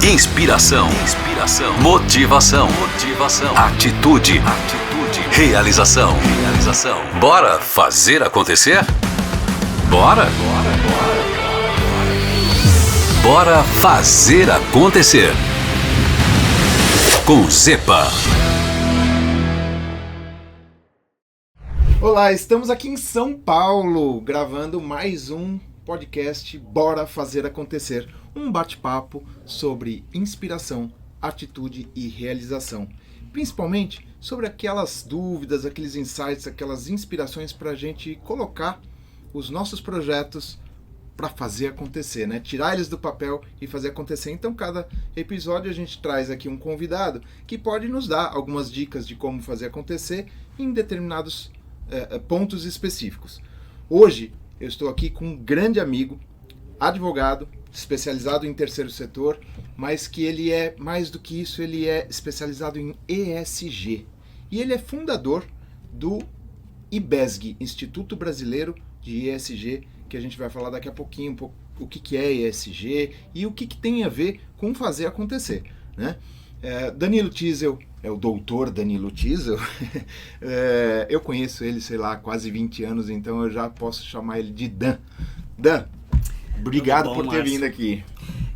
Inspiração, motivação, atitude, realização. Bora fazer acontecer? Bora fazer acontecer. Com Zepa. Olá, estamos aqui em São Paulo, gravando mais um podcast Bora Fazer Acontecer. Um bate-papo sobre inspiração, atitude e realização. Principalmente sobre aquelas dúvidas, aqueles insights, aquelas inspirações para a gente colocar os nossos projetos para fazer acontecer, né? Tirar eles do papel e fazer acontecer. Então, cada episódio a gente traz aqui um convidado que pode nos dar algumas dicas de como fazer acontecer em determinados pontos específicos. Hoje eu estou aqui com um grande amigo, advogado, especializado em terceiro setor, mas que ele é mais do que isso, ele é especializado em ESG. E ele é fundador do IBESG, Instituto Brasileiro de ESG, que a gente vai falar daqui a pouquinho, o que é ESG e o que tem a ver com fazer acontecer, né? Danilo Tisel, é o doutor Danilo Tisel. Eu conheço ele, sei lá, quase 20 anos, então eu já posso chamar ele de Dan. Dan, obrigado por ter vindo aqui.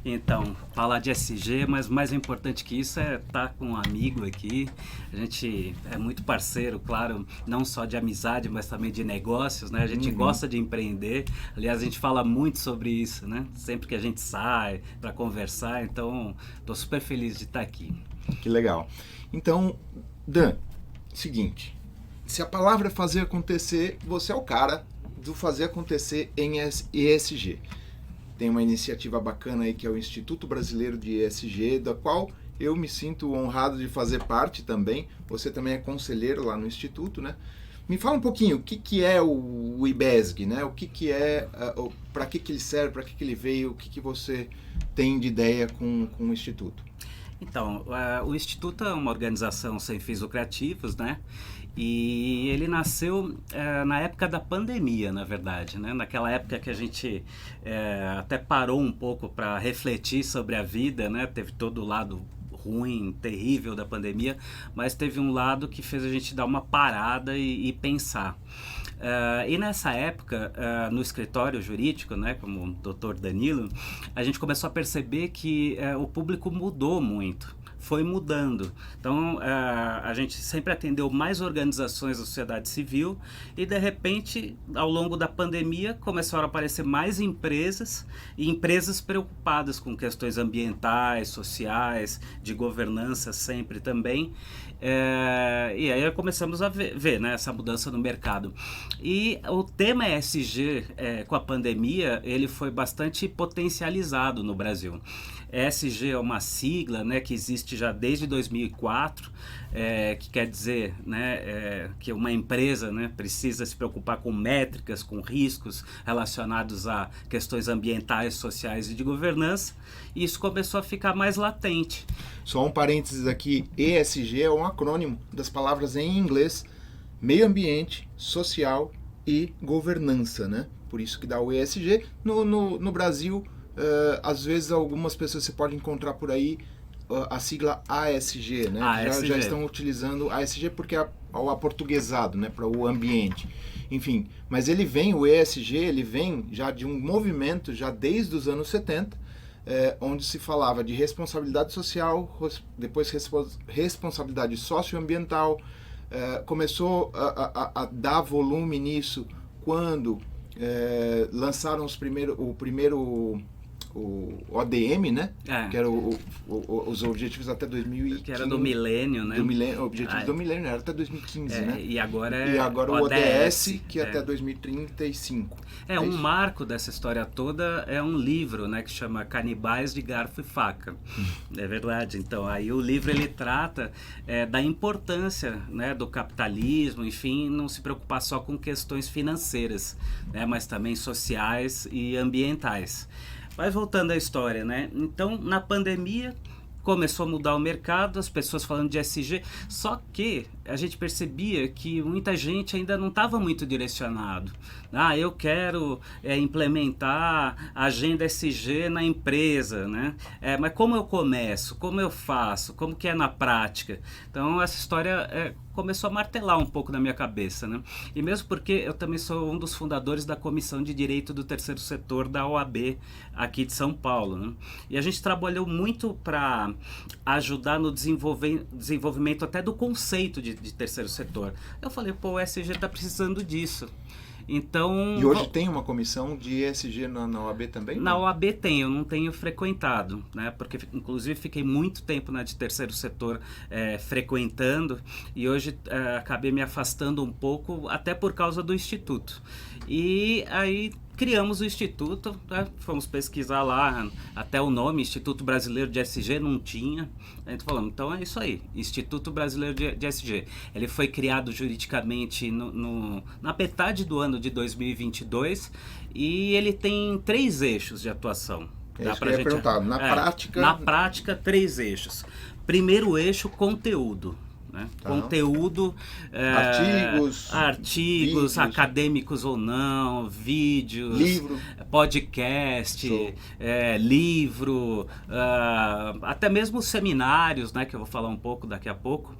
Então, falar de ESG, mas mais importante que isso é estar com um amigo aqui. A gente é muito parceiro, claro, não só de amizade, mas também de negócios, né? A gente gosta de empreender. Aliás, a gente fala muito sobre isso, né? Sempre que a gente sai para conversar, então estou super feliz de estar aqui. Que legal. Então, Dan, seguinte, se a palavra é fazer acontecer, você é o cara do fazer acontecer em ESG. Tem uma iniciativa bacana aí que é o Instituto Brasileiro de ESG, da qual eu me sinto honrado de fazer parte também. Você também é conselheiro lá no Instituto, né? Me fala um pouquinho, o que é o IBESG, né? O que é, para que ele serve, para que ele veio, o que você tem de ideia com o Instituto? Então, o Instituto é uma organização sem fins lucrativos, né? E ele nasceu na época da pandemia, na verdade, né? Naquela época que a gente até parou um pouco para refletir sobre a vida, né? Teve todo o lado ruim, terrível da pandemia, mas teve um lado que fez a gente dar uma parada e pensar. E nessa época, no escritório jurídico, né, como o Dr. Danilo, a gente começou a perceber que o público mudou muito. Foi mudando. Então, a gente sempre atendeu mais organizações da sociedade civil e, de repente, ao longo da pandemia, começaram a aparecer mais empresas e empresas preocupadas com questões ambientais, sociais, de governança sempre também. E aí começamos a ver, né, essa mudança no mercado. E o tema ESG, com a pandemia, ele foi bastante potencializado no Brasil. ESG é uma sigla, né, que existe já desde 2004, que quer dizer, né, que uma empresa, né, precisa se preocupar com métricas, com riscos relacionados a questões ambientais, sociais e de governança, e isso começou a ficar mais latente. Só um parênteses aqui, ESG é um acrônimo das palavras em inglês, meio ambiente, social e governança, né? Por isso que dá o ESG. No Brasil, às vezes algumas pessoas você pode encontrar por aí a sigla ASG, né? Já estão utilizando ASG porque é o aportuguesado, né? Para o ambiente. Enfim, mas o ESG, ele vem já de um movimento, já desde os anos 70, onde se falava de responsabilidade social, depois responsabilidade socioambiental, começou a dar volume nisso quando lançaram o primeiro ODM, né? Que era os objetivos até 2015. Que era do milênio, né? Objetivos do milênio, era até 2015, né? E agora o ODS, que é até 2035. Um marco dessa história toda é um livro, né, que chama Canibais de Garfo e Faca. É verdade. Então, aí o livro ele trata da importância, né, do capitalismo, enfim, não se preocupar só com questões financeiras, né, mas também sociais e ambientais. Mas voltando à história, né? Então, na pandemia, começou a mudar o mercado, as pessoas falando de ESG, só que a gente percebia que muita gente ainda não estava muito direcionado. Eu quero implementar a agenda ESG na empresa, né? Mas como eu começo? Como eu faço? Como que é na prática? Então essa história começou a martelar um pouco na minha cabeça, né? E mesmo porque eu também sou um dos fundadores da Comissão de Direito do Terceiro Setor da OAB aqui de São Paulo, né? E a gente trabalhou muito para ajudar no desenvolvimento até do conceito de terceiro setor. Eu falei, o ESG está precisando disso. Então, e hoje tem uma comissão de ESG na OAB também? Na OAB tem, eu não tenho frequentado, né? Porque inclusive fiquei muito tempo de terceiro setor frequentando, e hoje acabei me afastando um pouco, até por causa do Instituto. E aí criamos o Instituto, né? Fomos pesquisar lá, até o nome, Instituto Brasileiro de ESG, não tinha. A gente falou, então é isso aí, Instituto Brasileiro de ESG. Ele foi criado juridicamente na metade do ano de 2022 e ele tem 3 eixos de atuação. É isso que eu ia perguntar. Na prática, 3 eixos. Primeiro eixo, conteúdo. Né? Tá. Conteúdo, artigos acadêmicos ou não, vídeos, livro, podcast, livro, até mesmo seminários, né, que eu vou falar um pouco daqui a pouco.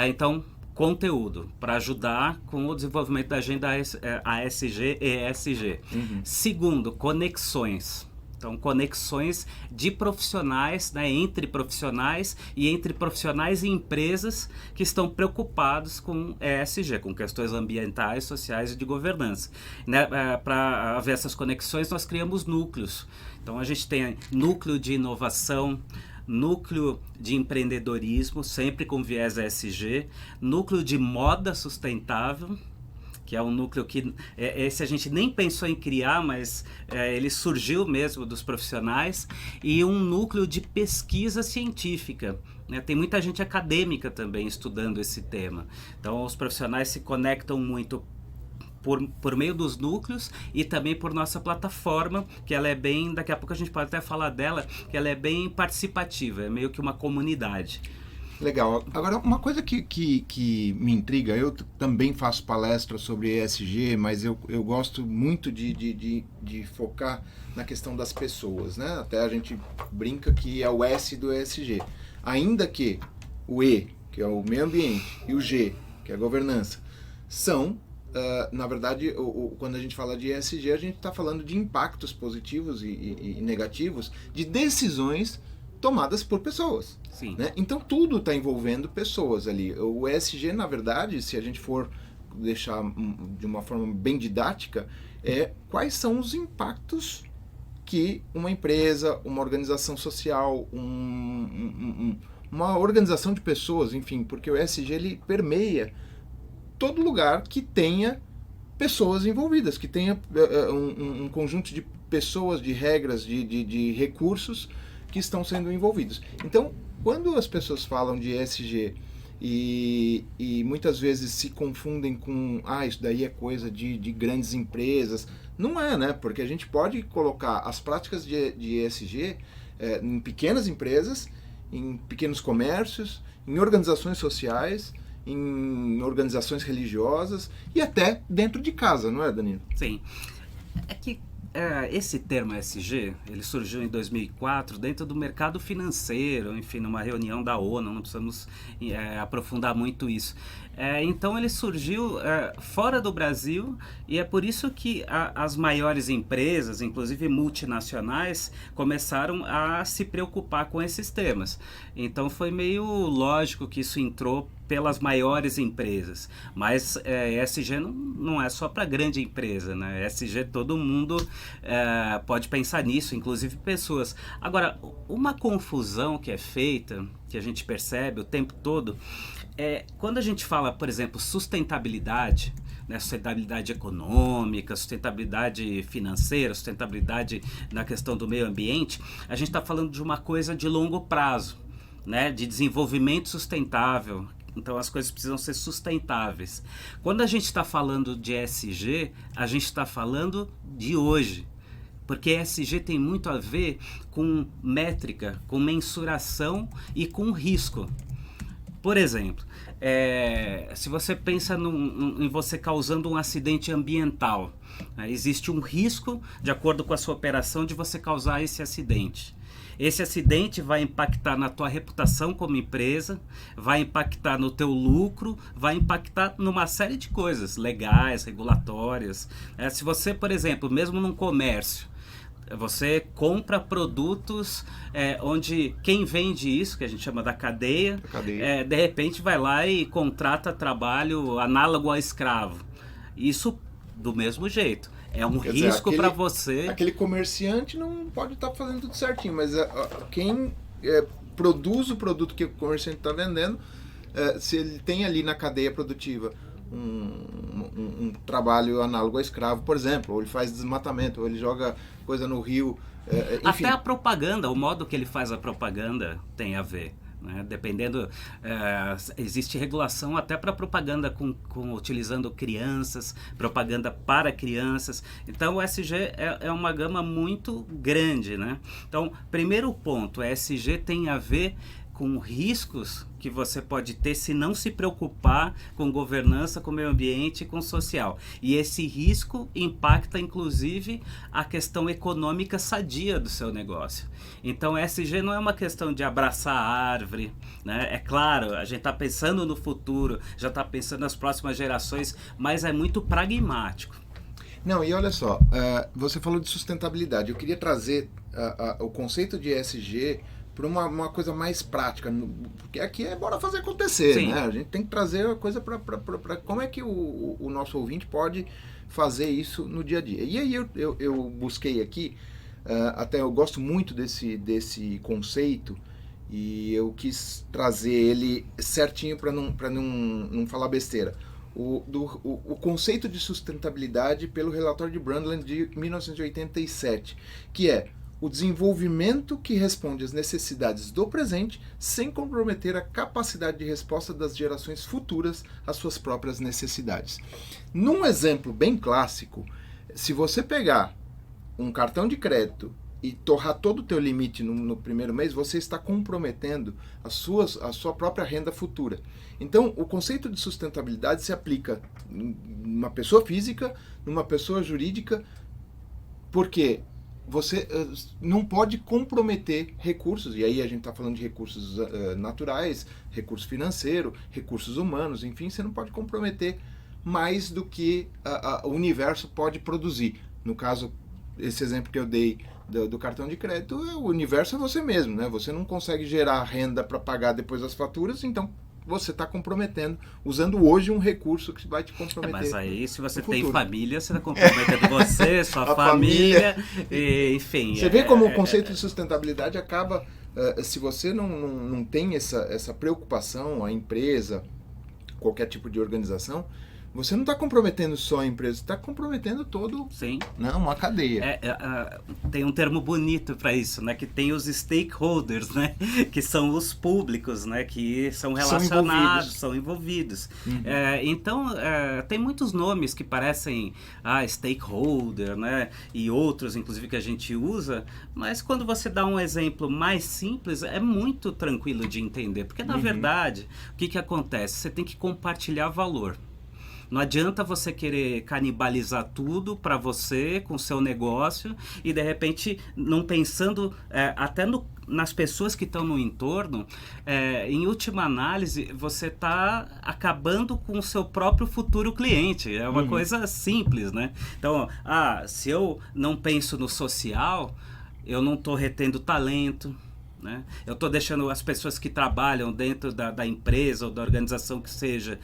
Então, conteúdo para ajudar com o desenvolvimento da agenda ASG e ESG. Uhum. Segundo, conexões. Então, conexões de profissionais, né, entre profissionais e entre profissionais e empresas que estão preocupados com ESG, com questões ambientais, sociais e de governança. Né, para haver essas conexões, nós criamos núcleos. Então, a gente tem núcleo de inovação, núcleo de empreendedorismo, sempre com viés ESG, núcleo de moda sustentável, que é um núcleo que esse a gente nem pensou em criar, mas ele surgiu mesmo dos profissionais, e um núcleo de pesquisa científica. Né? Tem muita gente acadêmica também estudando esse tema. Então, os profissionais se conectam muito por meio dos núcleos e também por nossa plataforma, que ela é bem, daqui a pouco a gente pode até falar dela, que ela é bem participativa, é meio que uma comunidade. Legal. Agora, uma coisa que me intriga, eu também faço palestras sobre ESG, mas eu gosto muito de focar na questão das pessoas, né? Até a gente brinca que é o S do ESG. Ainda que o E, que é o meio ambiente, e o G, que é a governança, são, na verdade, quando a gente fala de ESG, a gente está falando de impactos positivos e negativos de decisões tomadas por pessoas. Sim. Né? Então tudo está envolvendo pessoas ali. O ESG, na verdade, se a gente for deixar de uma forma bem didática, quais são os impactos que uma empresa, uma organização social, uma organização de pessoas, enfim, porque o ESG ele permeia todo lugar que tenha pessoas envolvidas, que tenha um conjunto de pessoas, de regras, de recursos que estão sendo envolvidos. Então, quando as pessoas falam de ESG e muitas vezes se confundem com isso daí é coisa de grandes empresas, não é, né? Porque a gente pode colocar as práticas de ESG em pequenas empresas, em pequenos comércios, em organizações sociais, em organizações religiosas e até dentro de casa, não é, Danilo? Sim. É que esse termo ESG, ele surgiu em 2004 dentro do mercado financeiro, enfim, numa reunião da ONU, não precisamos aprofundar muito isso. Então ele surgiu fora do Brasil, e é por isso que as maiores empresas, inclusive multinacionais, começaram a se preocupar com esses temas. Então foi meio lógico que isso entrou pelas maiores empresas, mas ESG não é só para grande empresa, né? ESG todo mundo pode pensar nisso, inclusive pessoas. Agora, uma confusão que é feita, que a gente percebe o tempo todo, quando a gente fala, por exemplo, sustentabilidade, né, sustentabilidade econômica, sustentabilidade financeira, sustentabilidade na questão do meio ambiente, a gente está falando de uma coisa de longo prazo, né, de desenvolvimento sustentável. Então as coisas precisam ser sustentáveis. Quando a gente está falando de ESG, a gente está falando de hoje. Porque ESG tem muito a ver com métrica, com mensuração e com risco. Por exemplo, se você pensa em você causando um acidente ambiental, existe um risco, de acordo com a sua operação, de você causar esse acidente. Esse acidente vai impactar na tua reputação como empresa, vai impactar no teu lucro, vai impactar numa série de coisas legais, regulatórias. Se você, por exemplo, mesmo num comércio, você compra produtos onde quem vende isso, que a gente chama da cadeia, de repente vai lá e contrata trabalho análogo a escravo. Isso do mesmo jeito. É um risco para você. Aquele comerciante não pode estar fazendo tudo certinho, mas quem produz o produto que o comerciante está vendendo, se ele tem ali na cadeia produtiva um trabalho análogo a escravo, por exemplo, ou ele faz desmatamento, ou ele joga coisa no rio, enfim. Até a propaganda, o modo que ele faz a propaganda tem a ver. Dependendo, existe regulação até para propaganda utilizando crianças, propaganda para crianças. Então o ESG é uma gama muito grande, né? Então, primeiro ponto, o ESG tem a ver com riscos que você pode ter se não se preocupar com governança, com meio ambiente e com social. E esse risco impacta, inclusive, a questão econômica sadia do seu negócio. Então, ESG não é uma questão de abraçar a árvore, né? É claro, a gente está pensando no futuro, já está pensando nas próximas gerações, mas é muito pragmático. Não, e olha só, você falou de sustentabilidade. Eu queria trazer o conceito de ESG para uma coisa mais prática, porque aqui é bora fazer acontecer, Sim. né? A gente tem que trazer a coisa para como é que o nosso ouvinte pode fazer isso no dia a dia. E aí eu busquei aqui, até eu gosto muito desse conceito, e eu quis trazer ele certinho para não falar besteira. O conceito de sustentabilidade pelo relatório de Brundtland de 1987, que é o desenvolvimento que responde às necessidades do presente sem comprometer a capacidade de resposta das gerações futuras às suas próprias necessidades. Num exemplo bem clássico, se você pegar um cartão de crédito e torrar todo o teu limite no primeiro mês, você está comprometendo a sua própria renda futura. Então, o conceito de sustentabilidade se aplica numa pessoa física, numa pessoa jurídica, porque você não pode comprometer recursos, e aí a gente está falando de recursos naturais, recurso financeiro, recursos humanos, enfim, você não pode comprometer mais do que o universo pode produzir. No caso, esse exemplo que eu dei do cartão de crédito, o universo é você mesmo, né? Você não consegue gerar renda para pagar depois as faturas, então você está comprometendo, usando hoje um recurso que vai te comprometer. Mas aí, se você tem família, você está comprometendo você, sua família, enfim. Você vê como o conceito de sustentabilidade acaba, se você não tem essa preocupação, a empresa, qualquer tipo de organização, você não está comprometendo só a empresa, você está comprometendo todo, Sim. Não, uma cadeia. Tem um termo bonito para isso, né? Que tem os stakeholders, né? Que são os públicos, né? Que são relacionados, são envolvidos. Uhum. Então, tem muitos nomes que parecem stakeholder, né? E outros, inclusive, que a gente usa, mas quando você dá um exemplo mais simples, é muito tranquilo de entender. Porque, na verdade, o que acontece? Você tem que compartilhar valor. Não adianta você querer canibalizar tudo para você, com o seu negócio, e de repente, não pensando até nas pessoas que estão no entorno, em última análise, você está acabando com o seu próprio futuro cliente. É uma coisa simples, né? Então, se eu não penso no social, eu não estou retendo talento, né? Eu estou deixando as pessoas que trabalham dentro da empresa ou da organização que seja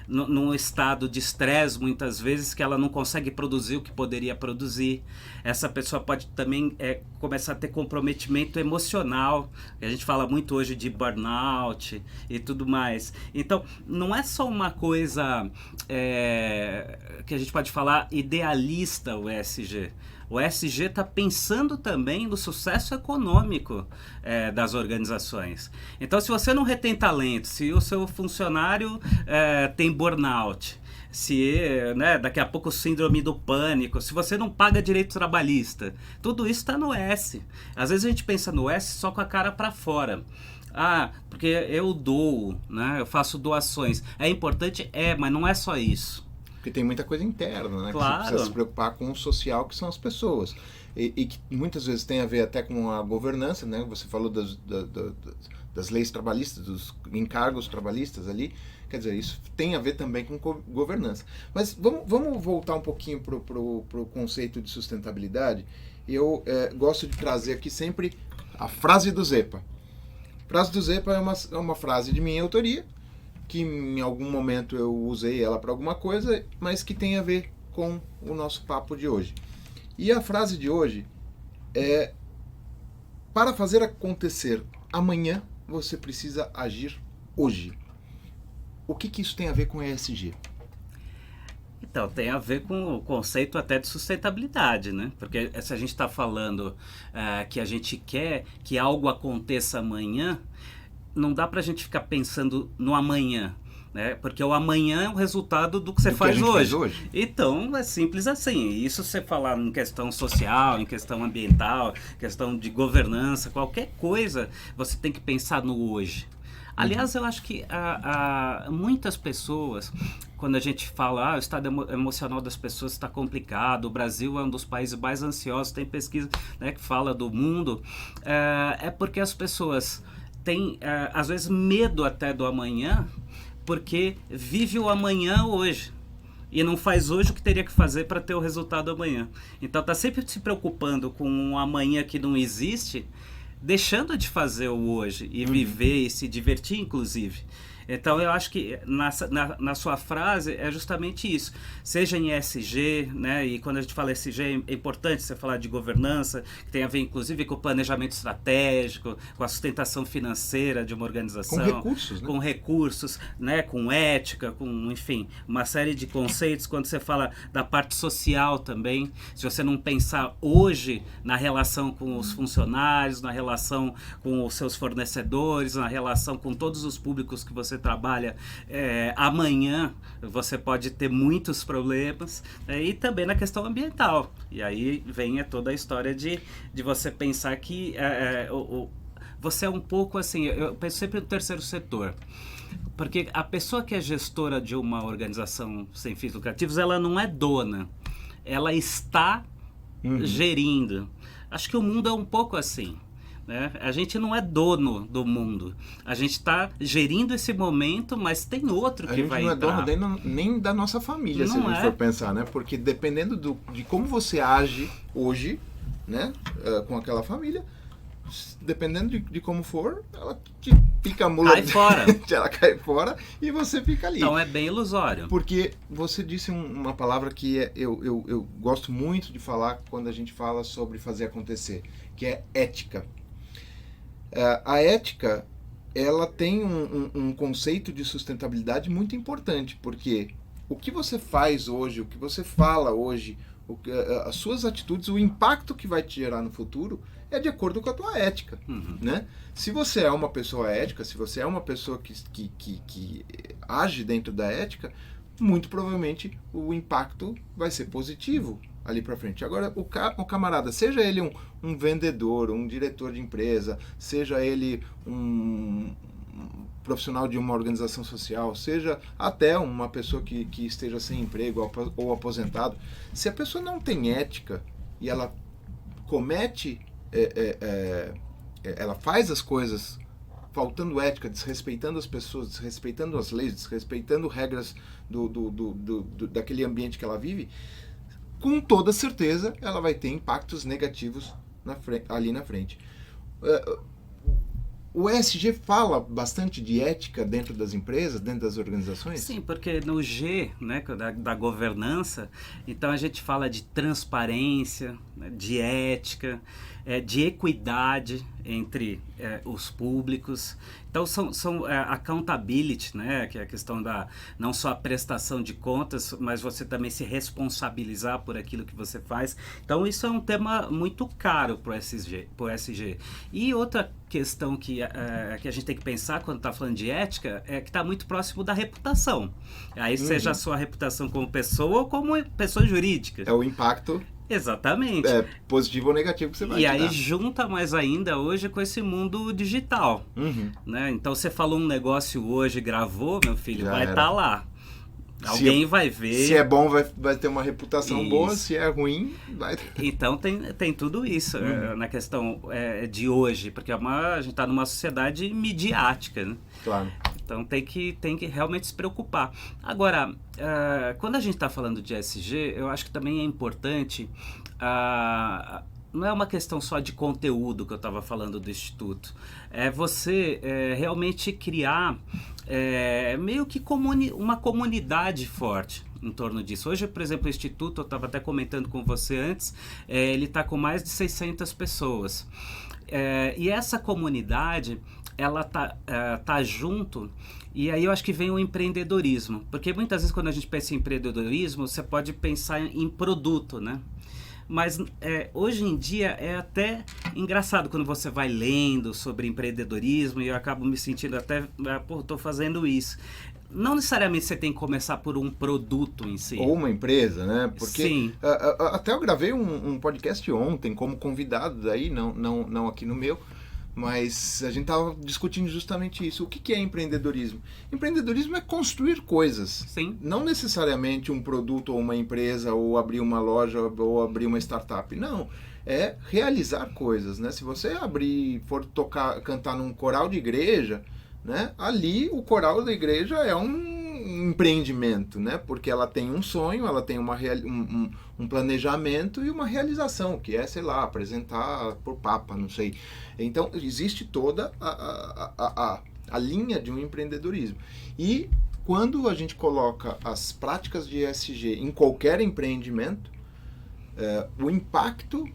num estado de estresse muitas vezes, que ela não consegue produzir o que poderia produzir. Essa pessoa pode também começar a ter comprometimento emocional. A gente fala muito hoje de burnout e tudo mais. Então, não é só uma coisa que a gente pode falar idealista, o ESG. O ESG está pensando também no sucesso econômico das organizações. Então, se você não retém talento, se o seu funcionário tem burnout, né, daqui a pouco síndrome do pânico, se você não paga direito trabalhista, tudo isso está no S. Às vezes a gente pensa no S só com a cara para fora. Porque eu dou, né, eu faço doações. É importante? Mas não é só isso. Porque tem muita coisa interna, né? Claro. Que você precisa se preocupar com o social, que são as pessoas. E que muitas vezes tem a ver até com a governança, né? Você falou das leis trabalhistas, dos encargos trabalhistas ali. Quer dizer, isso tem a ver também com governança. Mas vamos voltar um pouquinho para o conceito de sustentabilidade. Eu gosto de trazer aqui sempre a frase do Zepa. A frase do Zepa é uma frase de minha autoria, que em algum momento eu usei ela para alguma coisa, mas que tem a ver com o nosso papo de hoje. E a frase de hoje é: para fazer acontecer amanhã, você precisa agir hoje. O que isso tem a ver com ESG? Então, tem a ver com o conceito até de sustentabilidade, né? Porque se a gente está falando que a gente quer que algo aconteça amanhã, não dá para a gente ficar pensando no amanhã, né? Porque o amanhã é o resultado do que você faz hoje. Então, é simples assim. Isso você falar em questão social, em questão ambiental, questão de governança, qualquer coisa, você tem que pensar no hoje. Aliás, eu acho que muitas pessoas, quando a gente fala o estado emocional das pessoas está complicado, o Brasil é um dos países mais ansiosos, tem pesquisa, né, que fala do mundo, é porque as pessoas têm, às vezes, medo até do amanhã, porque vive o amanhã hoje. E não faz hoje o que teria que fazer para ter o resultado amanhã. Então, está sempre se preocupando com um amanhã que não existe, deixando de fazer o hoje e viver e se divertir, inclusive. Então, eu acho que na sua frase é justamente isso. Seja em ESG, né? E quando a gente fala ESG, é importante você falar de governança, que tem a ver, inclusive, com o planejamento estratégico, com a sustentação financeira de uma organização. Com recursos, né? Com recursos, né? Com ética, com, enfim, uma série de conceitos. Quando você fala da parte social também, se você não pensar hoje na relação com os funcionários, na relação com os seus fornecedores, na relação com todos os públicos que você trabalha, amanhã você pode ter muitos problemas, e também na questão ambiental. E aí vem toda a história de você pensar que você é um pouco assim, eu penso sempre no terceiro setor. Porque a pessoa que é gestora de uma organização sem fins lucrativos, ela não é dona, ela está gerindo. Acho que o mundo é um pouco assim. Né? A gente não é dono do mundo. A gente está gerindo esse momento, mas tem outro que vai entrar. A gente não é dono nem da nossa família, se a gente for pensar, né? Porque dependendo de como você age hoje, né, com aquela família, dependendo de como for, ela te pica a mula. Cai fora. Ela cai fora e você fica ali. Então é bem ilusório. Porque você disse uma palavra que eu gosto muito de falar quando a gente fala sobre fazer acontecer, que é ética. A ética, ela tem um conceito de sustentabilidade muito importante, porque o que você faz hoje, o que você fala hoje, as suas atitudes, o impacto que vai te gerar no futuro é de acordo com a tua ética, né? Se você é uma pessoa ética, se você é uma pessoa que age dentro da ética, muito provavelmente o impacto vai ser positivo ali para frente. Agora, o camarada, seja ele um vendedor, um diretor de empresa, seja ele um profissional de uma organização social, seja até uma pessoa que esteja sem emprego ou aposentado, se a pessoa não tem ética e ela comete, ela faz as coisas faltando ética, desrespeitando as pessoas, desrespeitando as leis, desrespeitando regras daquele ambiente que ela vive, com toda certeza ela vai ter impactos negativos ali na frente. O ESG fala bastante de ética dentro das empresas, dentro das organizações? Sim, porque no G, né, da governança, então a gente fala de transparência, né, de ética, de equidade. entre os públicos. Então, são accountability, né? Que é a questão da não só a prestação de contas, mas você também se responsabilizar por aquilo que você faz. Então, isso é um tema muito caro para o SG. E outra questão que a gente tem que pensar quando está falando de ética é que está muito próximo da reputação. Aí seja a sua reputação como pessoa ou como pessoa jurídica. É o impacto... Exatamente. Positivo ou negativo que você vai E aí dar. junta mais ainda hoje com esse mundo digital. Né? Então você falou um negócio hoje, gravou, meu filho, Já vai era. estar lá. Alguém vai ver. Se é bom, vai ter uma reputação boa. Se é ruim, vai... Então tem tudo isso na questão de hoje, porque a gente está numa sociedade midiática, né? Claro. Então tem que realmente se preocupar. Agora, quando a gente está falando de ESG, eu acho que também é importante... não é uma questão só de conteúdo que eu estava falando do Instituto. É você realmente criar meio que uma comunidade forte em torno disso. Hoje, por exemplo, o Instituto, eu estava até comentando com você antes, ele está com mais de 600 pessoas. E essa comunidade, ela tá junto, e aí eu acho que vem o empreendedorismo. Porque muitas vezes quando a gente pensa em empreendedorismo, você pode pensar em produto, né? Mas hoje em dia é até engraçado quando você vai lendo sobre empreendedorismo e eu acabo me sentindo até, estou fazendo isso. Não necessariamente você tem que começar por um produto em si. Ou uma empresa, né? Porque Sim. Até eu gravei um podcast ontem como convidado daí, não aqui no meu, mas a gente estava discutindo justamente isso. O que é empreendedorismo? Empreendedorismo é construir coisas. Sim. Não necessariamente um produto ou uma empresa, ou abrir uma loja, ou abrir uma startup. Não. É realizar coisas, né? Se você for cantar num coral de igreja, né? Ali o coral da igreja é um empreendimento, né? Porque ela tem um sonho, ela tem um planejamento e uma realização, que é, sei lá, apresentar por Papa, não sei. Então, existe toda a linha de um empreendedorismo. E quando a gente coloca as práticas de ESG em qualquer empreendimento, o impacto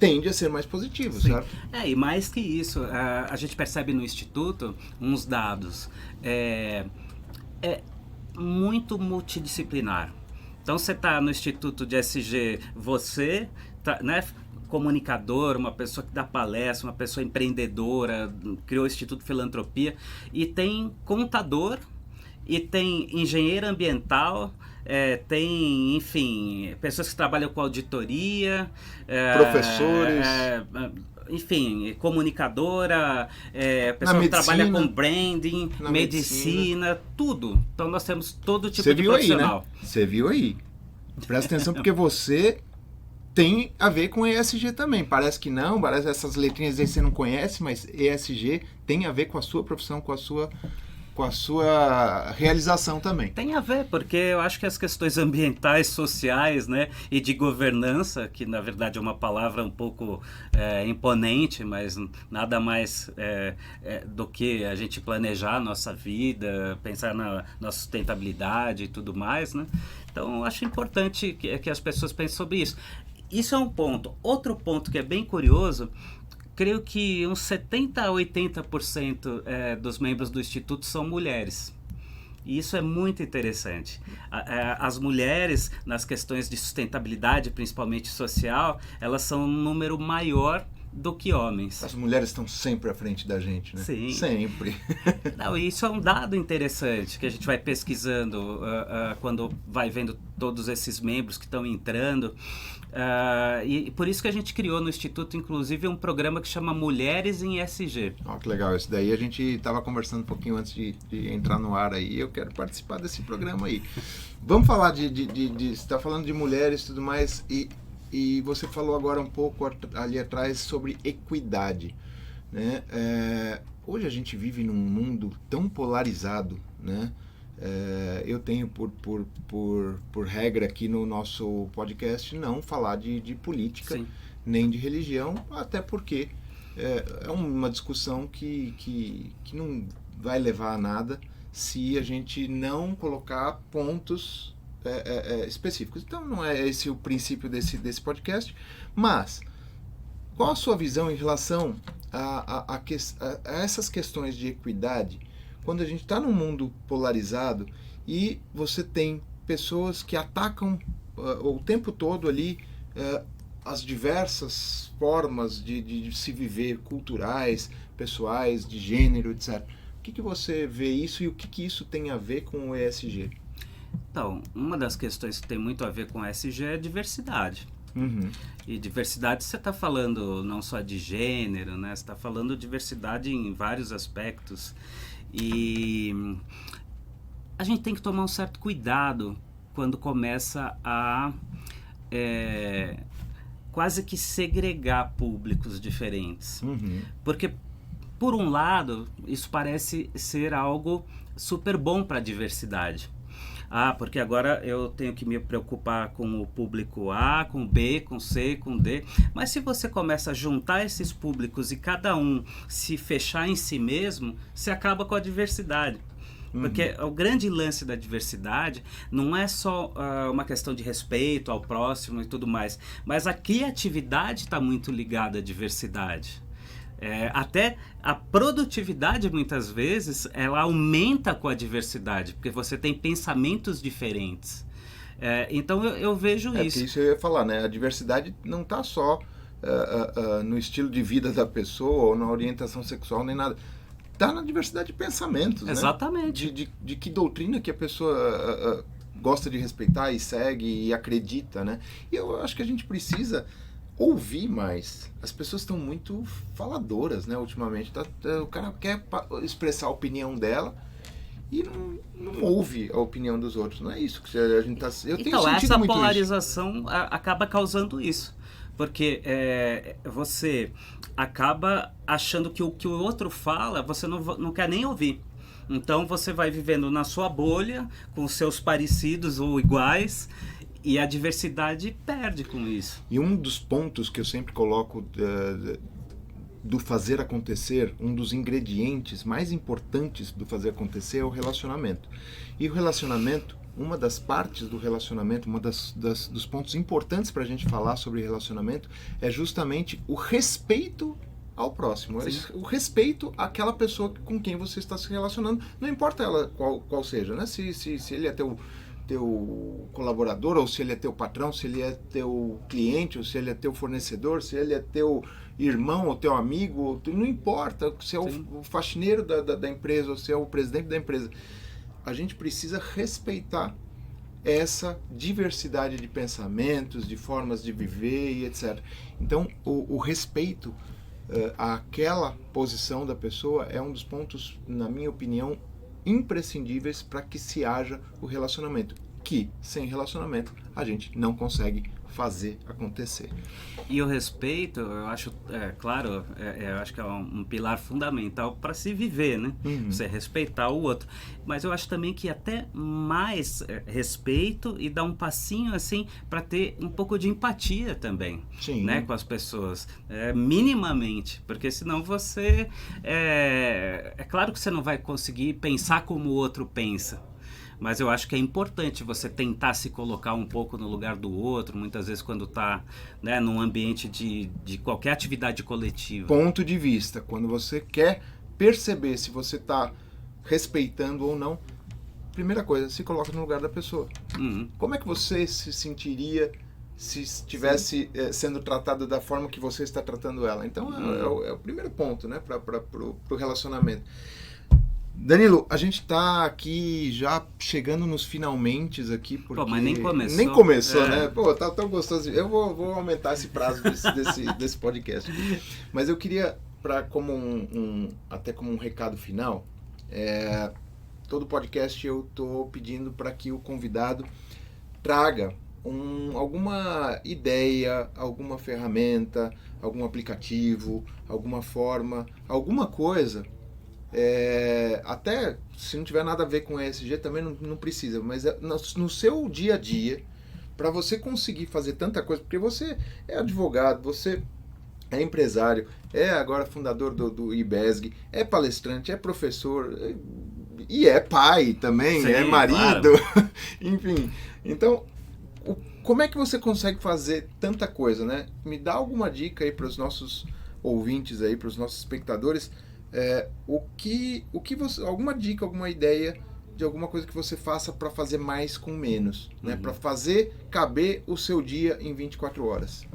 tende a ser mais positivo, Sim. certo? E mais que isso, a gente percebe no Instituto uns dados. É muito multidisciplinar. Então, você está no Instituto de ESG, você tá, né, comunicador, uma pessoa que dá palestra, uma pessoa empreendedora, criou o Instituto Filantropia, e tem contador, e tem engenheiro ambiental, tem, enfim, pessoas que trabalham com auditoria, professores, enfim, comunicadora, pessoa que trabalha com branding, medicina, tudo. Então nós temos todo tipo de profissional. Você viu aí? Presta atenção porque você tem a ver com ESG também. Parece que não, parece essas letrinhas aí você não conhece, mas ESG tem a ver com a sua profissão, com a sua realização também. Tem a ver, porque eu acho que as questões ambientais, sociais, né, e de governança, que na verdade é uma palavra um pouco imponente, mas nada mais do que a gente planejar a nossa vida, pensar na sustentabilidade e tudo mais, né? Então eu acho importante que as pessoas pensem sobre isso. Isso é um ponto. Outro ponto que é bem curioso, creio que uns 70% a 80% dos membros do Instituto são mulheres. E isso é muito interessante. As mulheres, nas questões de sustentabilidade, principalmente social, elas são um número maior do que homens. As mulheres estão sempre à frente da gente, né? Sim. Sempre. Não, isso é um dado interessante que a gente vai pesquisando quando vai vendo todos esses membros que estão entrando. E por isso que a gente criou no Instituto, inclusive, um programa que chama Mulheres em ESG. Que legal. Isso daí a gente estava conversando um pouquinho antes de entrar no ar aí. Eu quero participar desse programa aí. Vamos falar você está falando de mulheres e tudo mais, e você falou agora um pouco ali atrás sobre equidade, né? Hoje a gente vive num mundo tão polarizado, né? Eu tenho por regra aqui no nosso podcast não falar de política, sim, nem de religião, até porque é uma discussão que não vai levar a nada se a gente não colocar pontos específicos. Então não é esse o princípio desse podcast, mas qual a sua visão em relação a essas questões de equidade, quando a gente está num mundo polarizado e você tem pessoas que atacam o tempo todo ali as diversas formas de se viver, culturais, pessoais, de gênero, etc. O que você vê isso e o que isso tem a ver com o ESG? Então, uma das questões que tem muito a ver com o ESG é a diversidade. Uhum. E diversidade, você está falando não só de gênero, né? Você está falando de diversidade em vários aspectos. E a gente tem que tomar um certo cuidado quando começa a quase que segregar públicos diferentes. Uhum. Porque, por um lado, isso parece ser algo super bom para a diversidade. Porque agora eu tenho que me preocupar com o público A, com B, com C, com D. Mas se você começa a juntar esses públicos e cada um se fechar em si mesmo, você acaba com a diversidade. Porque o grande lance da diversidade não é só uma questão de respeito ao próximo e tudo mais, mas a criatividade está muito ligada à diversidade. Até a produtividade, muitas vezes, ela aumenta com a diversidade, porque você tem pensamentos diferentes. Então, eu vejo isso. Isso eu ia falar, né? A diversidade não está só no estilo de vida da pessoa ou na orientação sexual, nem nada. Está na diversidade de pensamentos, Exatamente. Né? De que doutrina que a pessoa gosta de respeitar e segue e acredita, né? E eu acho que a gente precisa ouvir mais. As pessoas estão muito faladoras, né, ultimamente. O cara quer expressar a opinião dela e não ouve a opinião dos outros. Não é isso que a gente está... Eu tenho sentido essa muito polarização acaba causando isso. Porque você acaba achando que o que o outro fala, você não quer nem ouvir. Então você vai vivendo na sua bolha, com seus parecidos ou iguais, e a diversidade perde com isso. E um dos pontos que eu sempre coloco do fazer acontecer, um dos ingredientes mais importantes do fazer acontecer é o relacionamento. E o relacionamento, uma das partes do relacionamento, dos pontos importantes para a gente falar sobre relacionamento é justamente o respeito ao próximo. Sim. O respeito àquela pessoa com quem você está se relacionando, não importa ela qual seja, né? Se ele é teu colaborador, ou se ele é teu patrão, se ele é teu cliente, ou se ele é teu fornecedor, se ele é teu irmão ou teu amigo, não importa se é o faxineiro da empresa ou se é o presidente da empresa. A gente precisa respeitar essa diversidade de pensamentos, de formas de viver e etc. Então, o respeito àquela posição da pessoa é um dos pontos, na minha opinião, imprescindíveis para que se haja o relacionamento, que sem relacionamento a gente não consegue fazer acontecer. E o respeito, eu acho, claro, eu acho que é um pilar fundamental para se viver, né? Uhum. Você respeitar o outro. Mas eu acho também que até mais respeito e dar um passinho assim para ter um pouco de empatia também, né, com as pessoas, minimamente, porque senão você, é claro que você não vai conseguir pensar como o outro pensa. Mas eu acho que é importante você tentar se colocar um pouco no lugar do outro, muitas vezes quando está, né, num ambiente de qualquer atividade coletiva. Ponto de vista. Quando você quer perceber se você está respeitando ou não, primeira coisa, se coloca no lugar da pessoa. Uhum. Como é que você se sentiria se estivesse sendo tratado da forma que você está tratando ela? Então, é o primeiro ponto, né, para o relacionamento. Danilo, a gente tá aqui já chegando nos finalmente aqui, porque... Pô, mas nem começou. Nem começou, né? Pô, tá tão gostoso. Eu vou aumentar esse prazo desse podcast. Mas eu queria, até como um recado final, todo podcast eu tô pedindo para que o convidado traga alguma ideia, alguma ferramenta, algum aplicativo, alguma forma, alguma coisa... até se não tiver nada a ver com ESG também não precisa, mas no seu dia a dia, para você conseguir fazer tanta coisa, porque você é advogado, você é empresário, é agora fundador do IBESG, é palestrante, é professor e é pai também, é marido. Claro. Enfim, então Como é que você consegue fazer tanta coisa, né? Me dá alguma dica aí para os nossos ouvintes aí, para os nossos espectadores, alguma dica, alguma ideia de alguma coisa que você faça para fazer mais com menos, né? Para fazer caber o seu dia em 24 horas.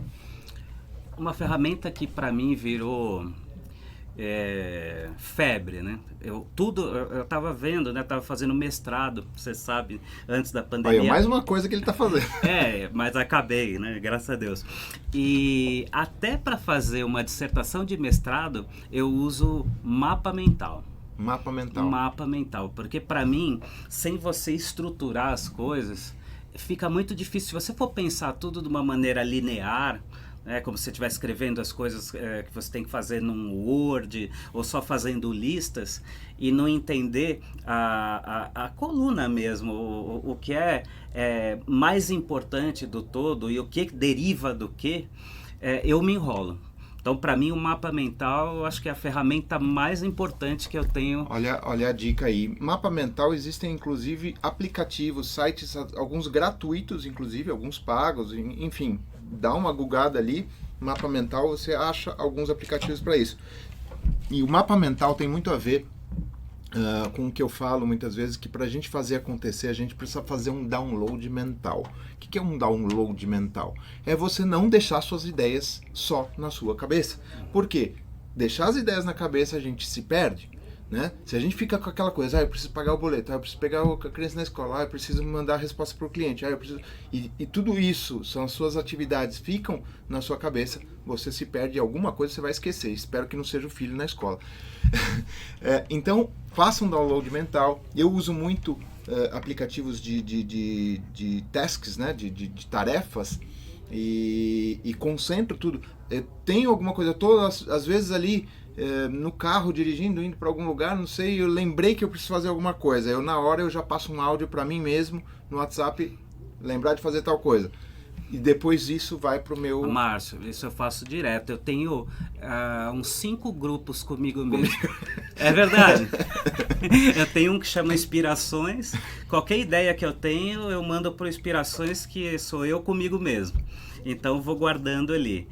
Uma ferramenta que para mim virou febre, né? Eu estava vendo, né? Estava fazendo mestrado, você sabe, antes da pandemia. Olha, mais uma coisa que ele está fazendo. Mas acabei, né? Graças a Deus. E até para fazer uma dissertação de mestrado, eu uso mapa mental. Mapa mental. Mapa mental, porque para mim, sem você estruturar as coisas, fica muito difícil. Se você for pensar tudo de uma maneira linear, como se você estivesse escrevendo as coisas que você tem que fazer num Word, ou só fazendo listas, e não entender a coluna mesmo, o que é mais importante do todo e o que deriva do que, eu me enrolo. Então, para mim, o mapa mental, eu acho que é a ferramenta mais importante que eu tenho. Olha a dica aí. Mapa mental, existem inclusive aplicativos, sites, alguns gratuitos, inclusive, alguns pagos, enfim. Dá uma googada ali, mapa mental, você acha alguns aplicativos para isso. E o mapa mental tem muito a ver com o que eu falo muitas vezes, que para a gente fazer acontecer, a gente precisa fazer um download mental. O que é um download mental? É você não deixar suas ideias só na sua cabeça. Por quê? Deixar as ideias na cabeça, a gente se perde. Né? Se a gente fica com aquela coisa, eu preciso pagar o boleto, eu preciso pegar a criança na escola, eu preciso mandar a resposta para o cliente, eu preciso... e tudo isso são as suas atividades, ficam na sua cabeça, você se perde, alguma coisa você vai esquecer. Espero que não seja o filho na escola. Então, faça um download mental. Eu uso muito aplicativos de tasks, né? de tarefas, e concentro tudo. Eu tenho alguma coisa, eu estou às vezes ali no carro dirigindo, indo para algum lugar, não sei, eu lembrei que eu preciso fazer alguma coisa. Na hora eu já passo um áudio para mim mesmo no WhatsApp, lembrar de fazer tal coisa. E depois isso vai pro meu... Márcio, isso eu faço direto. Eu tenho uns 5 grupos comigo mesmo. É verdade. Eu tenho um que chama Inspirações. Qualquer ideia que eu tenho, eu mando pro Inspirações, que sou eu comigo mesmo. Então vou guardando ali.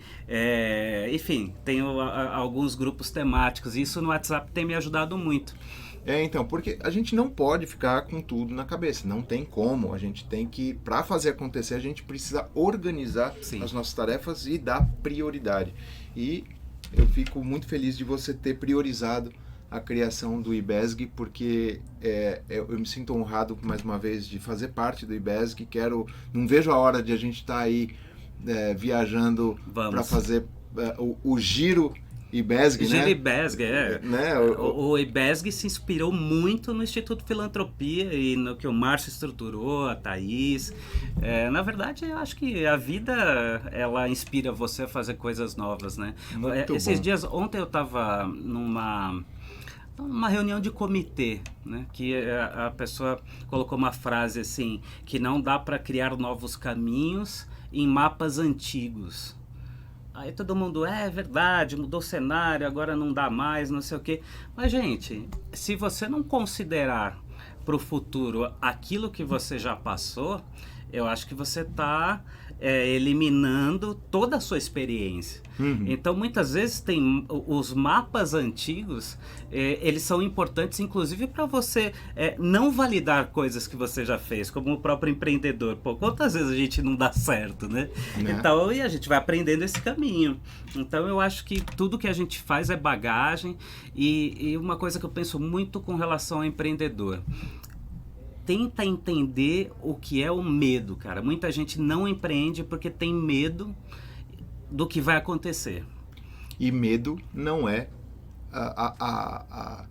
Enfim, tenho alguns grupos temáticos. Isso no WhatsApp tem me ajudado muito. Então, porque a gente não pode ficar com tudo na cabeça, não tem como. A gente tem que, para fazer acontecer, a gente precisa organizar as nossas tarefas e dar prioridade. E eu fico muito feliz de você ter priorizado a criação do IBESG, porque eu me sinto honrado, mais uma vez, de fazer parte do IBESG. Não vejo a hora de a gente estar aí viajando para fazer o giro IBESG, Giro né? IBESG, né? O IBESG se inspirou muito no Instituto Filantropia e no que o Márcio estruturou, a Thaís. Na verdade, eu acho que a vida, ela inspira você a fazer coisas novas, né? Esses dias, ontem eu estava numa reunião de comitê, né? Que a pessoa colocou uma frase assim, que não dá para criar novos caminhos em mapas antigos. Aí todo mundo, é verdade, mudou o cenário, agora não dá mais, não sei o quê. Mas, gente, se você não considerar para o futuro aquilo que você já passou, eu acho que você está eliminando toda a sua experiência. Uhum. Então, muitas vezes, tem os mapas antigos, eles são importantes, inclusive, para você não validar coisas que você já fez, como o próprio empreendedor. Pô, quantas vezes a gente não dá certo, né? Então, e a gente vai aprendendo esse caminho. Então, eu acho que tudo que a gente faz é bagagem. E uma coisa que eu penso muito com relação ao empreendedor: tenta entender o que é o medo, cara. Muita gente não empreende porque tem medo do que vai acontecer. E medo não é a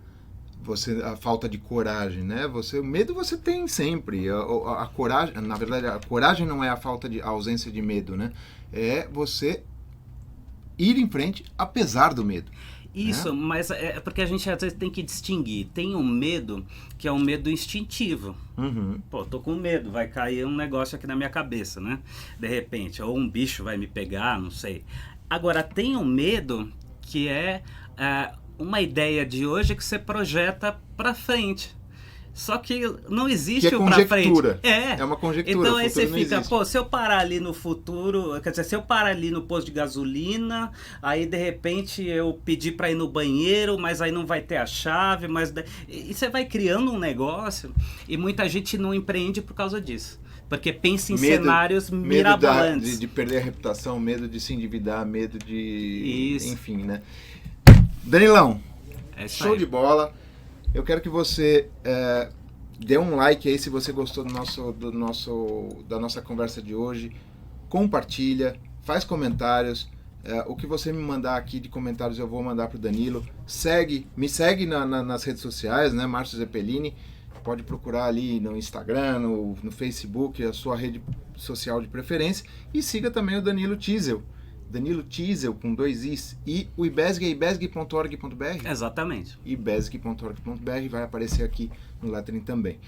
falta de coragem, né? O medo você tem sempre. A coragem, na verdade, a coragem não é a ausência de medo, né? É você ir em frente apesar do medo. Isso, mas é porque a gente às vezes tem que distinguir. Tem um medo que é um medo instintivo. Uhum. Pô, tô com medo, vai cair um negócio aqui na minha cabeça, né? De repente, ou um bicho vai me pegar, não sei. Agora, tem um medo que é uma ideia de hoje que você projeta pra frente. Só que não existe Que é o pra frente. conjectura. É uma conjectura. Então o aí você futuro não fica, existe. pô, se eu parar ali no futuro, quer dizer, se eu parar ali no posto de gasolina, aí de repente eu pedir para ir no banheiro, mas aí não vai ter a chave, e você vai criando um negócio e muita gente não empreende por causa disso. Porque pensa em cenários mirabolantes. De perder a reputação, medo de se endividar, medo de... Isso. Enfim, né? Danilão, É isso show aí. de bola. Eu quero que você dê um like aí se você gostou da nossa conversa de hoje. Compartilha, faz comentários. O que você me mandar aqui de comentários eu vou mandar pro Danilo. Me segue nas redes sociais, né? Márcio Zeppelini. Pode procurar ali no Instagram, no Facebook, a sua rede social de preferência. E siga também o Danilo Tiesel. Danilo Tiesel, com 2 Is. E o IBESG é ibesg.org.br? Exatamente. ibesg.org.br, vai aparecer aqui no Lettering também.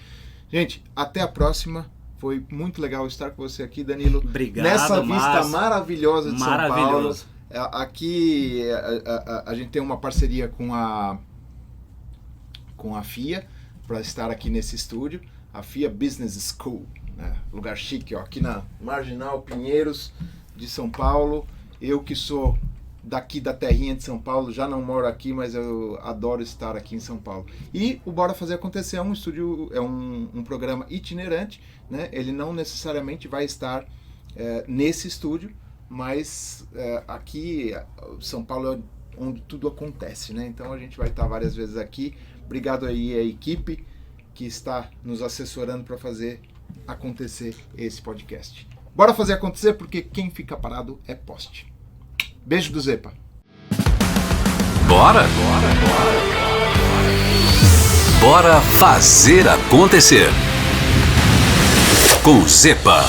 Gente, até a próxima. Foi muito legal estar com você aqui, Danilo. Obrigado, nessa vista Márcio. maravilhosa de São Paulo. Maravilhoso. Aqui a gente tem uma parceria com a FIA para estar aqui nesse estúdio. A FIA Business School, né? Lugar chique, ó, aqui na Marginal Pinheiros de São Paulo. Eu que sou daqui da terrinha de São Paulo, já não moro aqui, mas eu adoro estar aqui em São Paulo. E o Bora Fazer Acontecer é um estúdio, é um programa itinerante, né? Ele não necessariamente vai estar nesse estúdio, mas aqui São Paulo é onde tudo acontece, né? Então a gente vai estar várias vezes aqui. Obrigado aí à equipe que está nos assessorando para fazer acontecer esse podcast. Bora fazer acontecer, porque quem fica parado é poste. Beijo do Zepa. Bora? Bora fazer acontecer. Com Zepa.